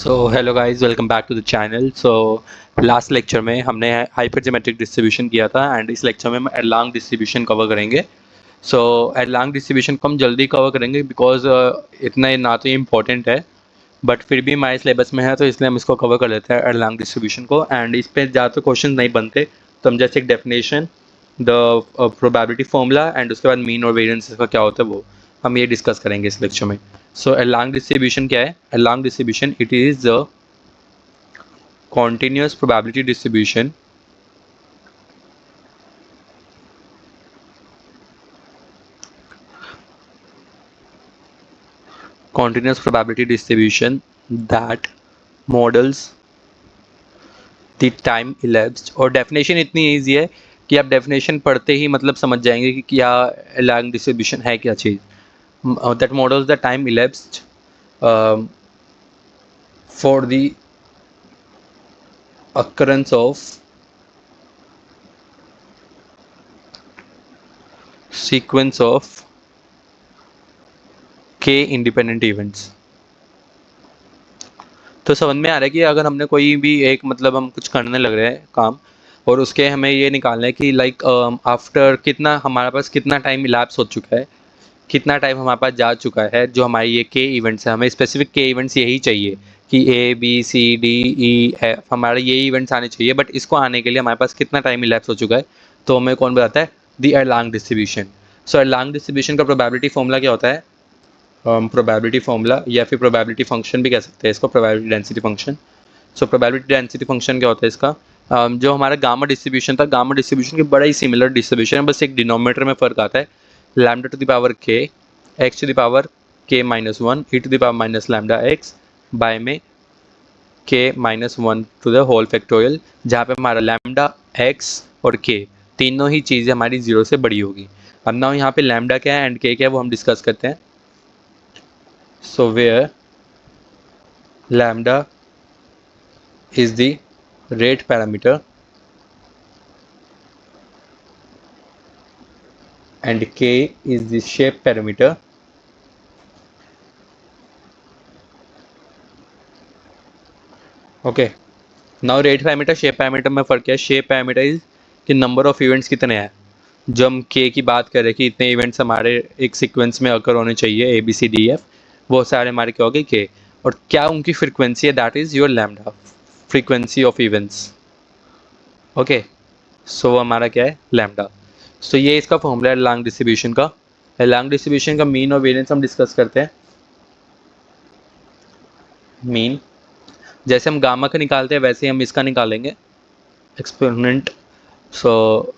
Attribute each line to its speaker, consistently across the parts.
Speaker 1: So hello guys, welcome back to the channel. Last lecture में हमने hypergeometric distribution किया था एंड इस लेक्चर में हम एरलांग डिस्ट्रीब्यूशन कवर करेंगे। एरलांग डिस्ट्रीब्यूशन को हम जल्दी कवर करेंगे बिकॉज इतना ना तो ये इम्पॉर्टेंट है बट फिर भी हमारे सिलेबस में है, तो इसलिए हम इसको कवर कर लेते हैं एरलांग डिस्ट्रीब्यूशन को। एंड इस पर ज़्यादा क्वेश्चन नहीं बनते, तो हम जैसे एक definition, the probability formula and उसके बाद मीन और वेरिएंस का क्या होता है वो हम ये डिस्कस करेंगे इस लेक्चर में। सो एरलांग डिस्ट्रीब्यूशन क्या है? Erlang distribution it is the continuous probability distribution that models the time elapsed। और डेफिनेशन इतनी ईजी है कि आप डेफिनेशन पढ़ते ही मतलब समझ जाएंगे कि क्या एरलांग डिस्ट्रीब्यूशन है, क्या चीज़। that models the time elapsed for the occurrence of sequence of k independent events। तो समझ में आ रहा है कि अगर हमने कोई भी एक मतलब हम कुछ करने लग रहे हैं काम और उसके हमें ये निकालना है कि लाइक आफ्टर कितना हमारे पास कितना टाइम इलैप्स हो चुका है, कितना टाइम हमारे पास जा चुका है, जो हमारे ये के इवेंट्स है, हमें स्पेसिफिक के इवेंट्स यही चाहिए कि A B C D E F हमारे ये इवेंट्स आने चाहिए, बट इसको आने के लिए हमारे पास कितना टाइम इलैप्स हो चुका है तो हमें कौन बताता है? The Erlang distribution. So Erlang distribution का प्रोबेबिलिटी फॉर्मूला क्या होता है? प्रोबेबिलिटी फॉर्मूला या फिर प्रोबेबिलिटी फंक्शन भी कह सकते हैं इसको, probability density function. So probability density function क्या होता है इसका? जो हमारा गामा डिस्ट्रीब्यूशन था, गामा डिस्ट्रीब्यूशन की बड़ा ही सिमिलर डिस्ट्रीब्यूशन है, बस एक डिनोमिनेटर में फ़र्क आता है। Lambda to the power K x to the power K minus one e to the power minus lambda x by में K minus one to the whole factorial, जहाँ पे हमारा लैम्डा एक्स और के तीनों ही चीज़ें हमारी जीरो से बड़ी होगी। अब ना यहाँ पे लैम्डा क्या है एंड के क्या है वो हम डिस्कस करते हैं। So where lambda is the rate parameter and k is the shape parameter, okay। now rate parameter shape parameter में फ़र्क क्या है? shape parameter is कि number of events कितने हैं। जो हम k की बात कर रहे हैं कि इतने events हमारे एक sequence में occur होने चाहिए a b c d f, वो सारे हमारे क्या हो गए k। और क्या उनकी frequency है? that is your lambda, frequency of events, okay. So हमारा क्या है? लैम्डा। सो ये इसका फॉर्मूला है एरलांग डिस्ट्रीब्यूशन का। एरलांग डिस्ट्रीब्यूशन का मीन और वेरिएंस हम डिस्कस करते हैं। मीन जैसे हम गामा का निकालते हैं वैसे हम इसका निकालेंगे, exponent. So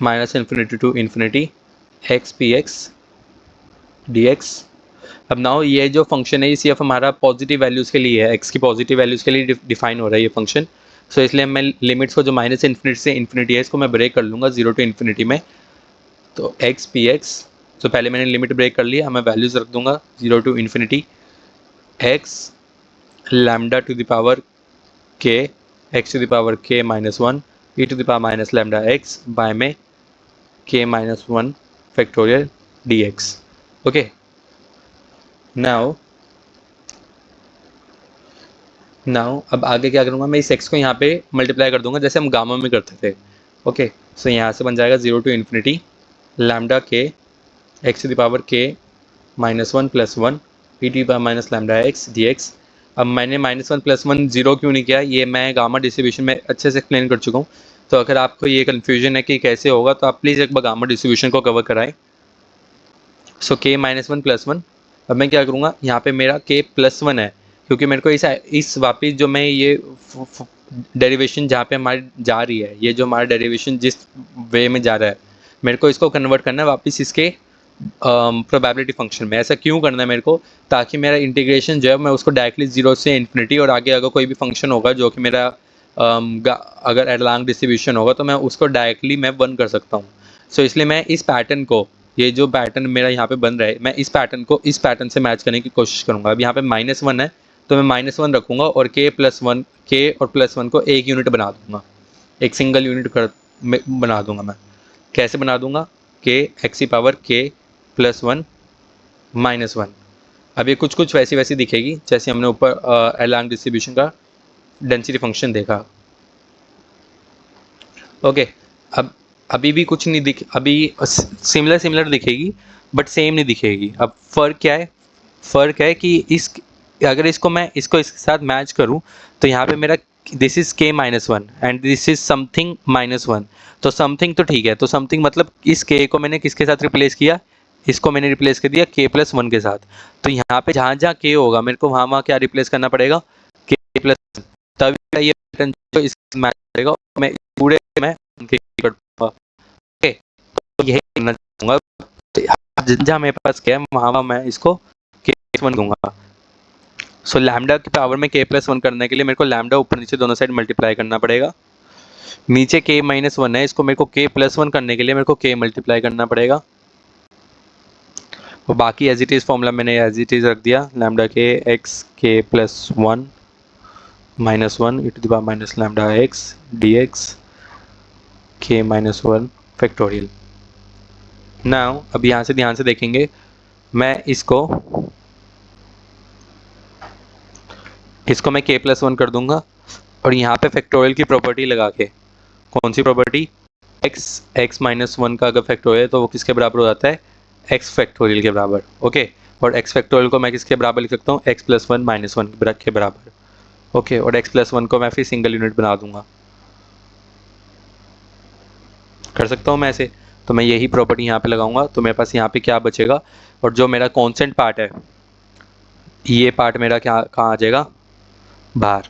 Speaker 1: minus infinity to infinity x P x d x. अब नाउ ये जो फंक्शन है ये सिर्फ हमारा पॉजिटिव वैल्यूज़ के लिए है, एक्स की पॉजिटिव वैल्यूज़ के लिए डिफाइन हो रहा है ये फंक्शन। सो इसलिए मैं लिमिट्स को जो माइनस इन्फिनिटी से इन्फिनिटी है इसको मैं ब्रेक कर लूँगा जीरो टू इन्फिनिटी में। तो एक्स पी एक्स, तो पहले मैंने लिमिट ब्रेक कर लिया, मैं वैल्यूज़ रख दूंगा zero to infinity x lambda to the power K x to the power K minus one e to the power minus lambda x by में K minus one factorial d x, okay. Now अब आगे क्या करूँगा, मैं इस x को यहाँ पे मल्टीप्लाई कर दूंगा जैसे हम गामा में करते थे, ओके। सो यहाँ से बन जाएगा जीरो टू इन्फिनिटी लैम्डा के x to the power K minus one plus one E T power minus lambda x d x. अब मैंने minus one plus one zero क्यों नहीं किया, ये मैं गामा डिस्ट्रीब्यूशन में अच्छे से एक्सप्लेन कर चुका हूँ। तो अगर आपको ये कन्फ्यूजन है कि कैसे होगा तो आप प्लीज़ एक बार गामा डिस्ट्रीब्यूशन को कवर कराएं। सो के माइनस वन प्लस वन, अब मैं क्या करूँगा, यहाँ पे मेरा के प्लस वन है क्योंकि मेरे को इस वापिस जो मैं ये डेरिवेशन जहाँ पे हमारी जा रही है, ये जो हमारा डेरिवेशन जिस वे में जा रहा है मेरे को इसको कन्वर्ट करना है वापस इसके प्रोबेबिलिटी फंक्शन में। ऐसा क्यों करना है मेरे को? ताकि मेरा इंटीग्रेशन जो है मैं उसको डायरेक्टली जीरो से इन्फिनिटी और आगे अगर कोई भी फंक्शन होगा जो कि मेरा अगर एरलांग डिस्ट्रीब्यूशन होगा तो मैं उसको डायरेक्टली मैं वन कर सकता हूँ। सो इसलिए मैं इस पैटर्न को, ये जो पैटर्न मेरा यहाँ पे बन रहा है, मैं इस पैटर्न को इस पैटर्न से मैच करने की कोशिश करूँगा। अब यहाँ पे माइनस वन है तो मैं माइनस वन रखूँगा और के प्लस वन, के और प्लस वन को एक यूनिट बना दूँगा, एक सिंगल यूनिट बना दूँगा। मैं कैसे बना दूँगा? के एक्स की पावर के प्लस वन माइनस वन। अब ये कुछ कुछ वैसी वैसी दिखेगी जैसे हमने ऊपर एलांग डिस्ट्रीब्यूशन का डेंसिटी फंक्शन देखा। ओके, अब अभी भी कुछ नहीं दिख, अभी सिमिलर सिमिलर दिखेगी बट सेम नहीं दिखेगी। अब फ़र्क क्या है? फ़र्क है कि अगर इसको मैं इसके साथ मैच करूं तो यहाँ पे मेरा this is k-1 and this is something -1। तो समथिंग तो ठीक है, तो समथिंग मतलब इस k को मैंने किसके साथ रिप्लेस किया? इसको मैंने रिप्लेस कर दिया k+1 के साथ। तो यहाँ पे जहाँ जहाँ k होगा मेरे को वहाँ वहाँ क्या रिप्लेस करना पड़ेगा? k+1। तभी ये पैटर्न जो इसके मैच करेगा, मैं पूरे में उनके कर दूंगा। ओके, तो यही करना चाहूँगा। तो जहाँ मेरे पास क्या है वहाँ मैं इसको k+1 दूंगा। सो लैम्डा की पावर में k+1 करने के लिए मेरे को लैम्डा ऊपर नीचे दोनों साइड मल्टीप्लाई करना पड़ेगा। नीचे k-1 है, इसको मेरे को k+1 करने के लिए मेरे को k मल्टीप्लाई करना पड़ेगा। और बाकी एज इट इज़ फॉर्मूला मैंने एज इट इज़ रख दिया, lambda K x k+1 -1 e to the power minus lambda x dx k-1 factorial. Now अब यहाँ से ध्यान से देखेंगे, मैं इसको मैं k+1 कर दूंगा और यहाँ पे फैक्टोरियल की प्रॉपर्टी लगा के, कौन सी प्रॉपर्टी? x-1 का अगर फैक्टोरियल है तो वो किसके बराबर हो जाता है? x फैक्टोरियल के बराबर। ओके, और x फैक्टोरियल को मैं किसके बराबर लिख सकता हूँ? x+1 -1 के बराबर। ओके, और x+1 को मैं फिर सिंगल यूनिट बना दूंगा, कर सकता हूँ मैं ऐसे। तो मैं यही प्रॉपर्टी यहाँ पे लगाऊंगा, तो मेरे पास यहाँ पे क्या बचेगा? और जो मेरा कॉन्स्टेंट पार्ट है, ये पार्ट मेरा क्या कहाँ आ जाएगा? बाहर।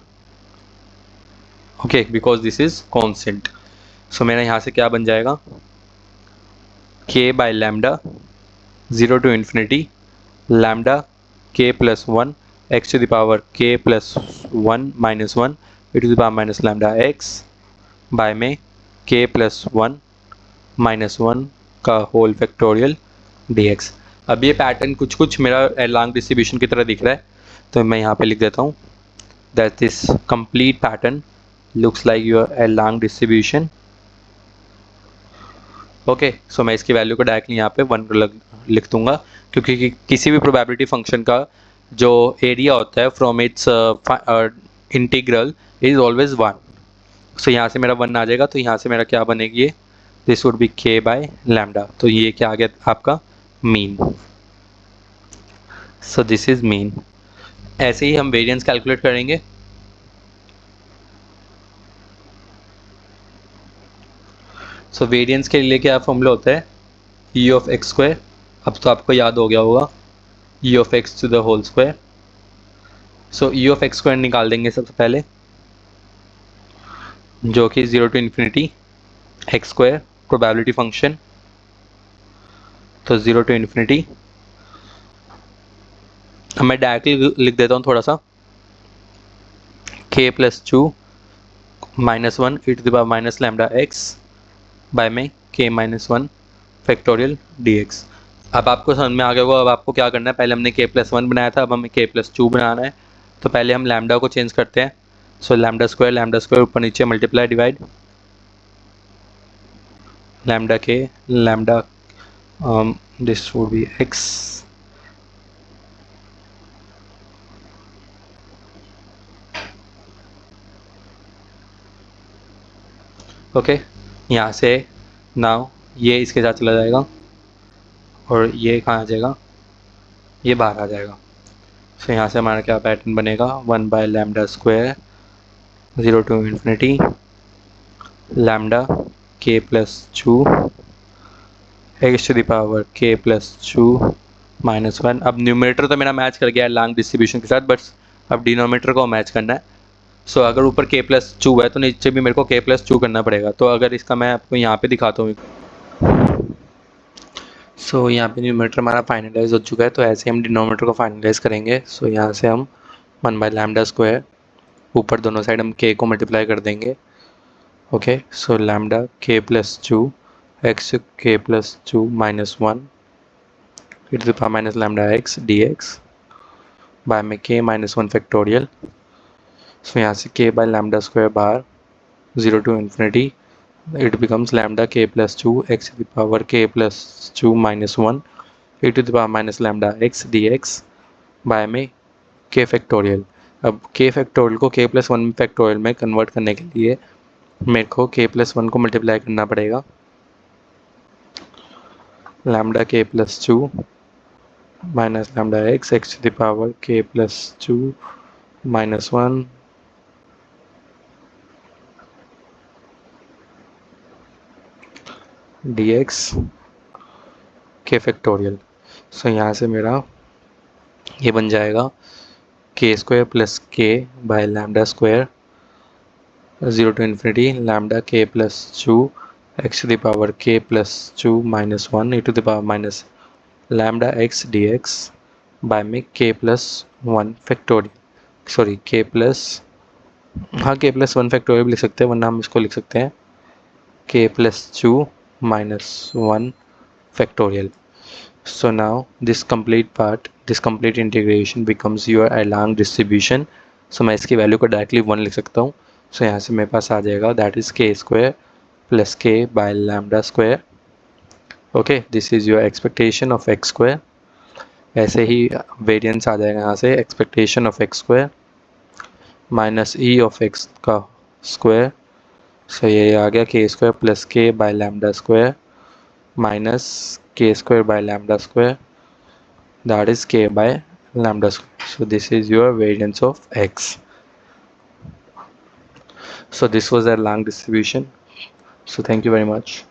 Speaker 1: Okay, because this is constant. So मेरा यहाँ से क्या बन जाएगा? k/λ 0 to infinity lambda k+1 x to the power k+1 -1 e to the power minus lambda x by में k+1 -1 का होल फैक्टोरियल dx। अब ये पैटर्न कुछ कुछ मेरा एलांग डिस्ट्रीब्यूशन की तरह दिख रहा है, तो मैं यहाँ पे लिख देता हूँ that this complete pattern looks like your Erlang distribution. Okay, so मैं इसकी वैल्यू को डायरेक्टली यहाँ पे 1 लिख दूंगा, क्योंकि किसी भी प्रोबेबिलिटी फंक्शन का जो एरिया होता है from its integral is always 1। सो यहाँ से मेरा 1 आ जाएगा, तो यहाँ से मेरा क्या बनेगी? ये दिस वुड बी k/λ। तो ये क्या आ गया आपका? Mean. So this is mean. ऐसे ही हम वेरिएंस कैलकुलेट करेंगे। सो वेरिएंस के लिए क्या फॉर्मूला होता है? e(x²), अब तो आपको याद हो गया होगा, e(x to the whole square). सो e(x²) निकाल देंगे सबसे पहले, जो कि 0 to infinity x² probability function. तो 0 to infinity, मैं डायरेक्टली लिख देता हूँ थोड़ा सा, k+2 -1 e to the power minus lambda x by में k-1 फैक्टोरियल dx। अब आपको समझ में आ गया होगा अब आपको क्या करना है। पहले हमने k+1 बनाया था, अब हमें k+2 बनाना है। तो पहले हम लैम्डा को चेंज करते हैं। सो लैम्डा स्क्वायर ऊपर नीचे मल्टीप्लाई डिवाइड, लैम्डा के lambda this would be x। Okay, यहाँ से नाउ ये इसके साथ चला जाएगा और ये कहाँ आ जाएगा? ये बाहर आ जाएगा। सो यहाँ से हमारा क्या पैटर्न बनेगा? 1/λ² 0 to infinity lambda k+2 x to the power k+2 -1। अब न्यूमरेटर तो मेरा मैच कर गया है लैंग डिस्ट्रीब्यूशन के साथ, बट अब डिनोमिनेटर को मैच करना है। सो अगर ऊपर k+2 है तो नीचे भी मेरे को k+2 करना पड़ेगा। तो अगर इसका मैं आपको यहाँ पे दिखाता हूँ, सो यहाँ पे न्यूमरेटर हमारा फाइनलाइज हो चुका है। तो ऐसे हम डिनोमिनेटर को फाइनलाइज करेंगे। सो यहाँ से हम 1/λ², ऊपर दोनों साइड हम k को मल्टीप्लाई कर देंगे। Okay, so lambda k+2 x k+2 -1 e to the power minus lambda x dx by में k-1 फैक्टोरियल। सो यहाँ से k/λ² बाहर, 0 to infinity it becomes lambda k+2 x to the power k+2 -1 e to the power minus lambda x dx by में k factorial. अब k factorial को k plus 1 factorial में convert करने के लिए मेरे को k प्लस 1 को मल्टीप्लाई करना पड़ेगा, lambda k plus 2 minus lambda x x to the power k plus 2 minus 1 dx k factorial. So यहाँ से मेरा ये बन जाएगा k square plus k by lambda square 0 to infinity lambda k plus 2 x to the power k plus 2 minus 1 e to the power minus lambda x dx by में k plus 1 factorial, sorry k plus, हाँ k plus 1 factorial भी लिख सकते हैं, वरना हम इसको लिख सकते हैं k plus 2 minus 1 factorial. So now this complete integration becomes your Erlang distribution. So मैं इसकी वैल्यू को डायरेक्टली 1 लिख सकता हूँ. So यहाँ से मेरे पास आ जाएगा that is k square plus k by lambda square. Okay, this is your expectation of x square. ऐसे ही वेरिएंस आ जाएगा यहाँ से expectation of x square minus e of x का स्क्वायर. So ये आ गया k square plus k by lambda square minus k square by lambda square, that is k by lambda square. So this is your variance of x. So this was a Erlang distribution. So thank you very much.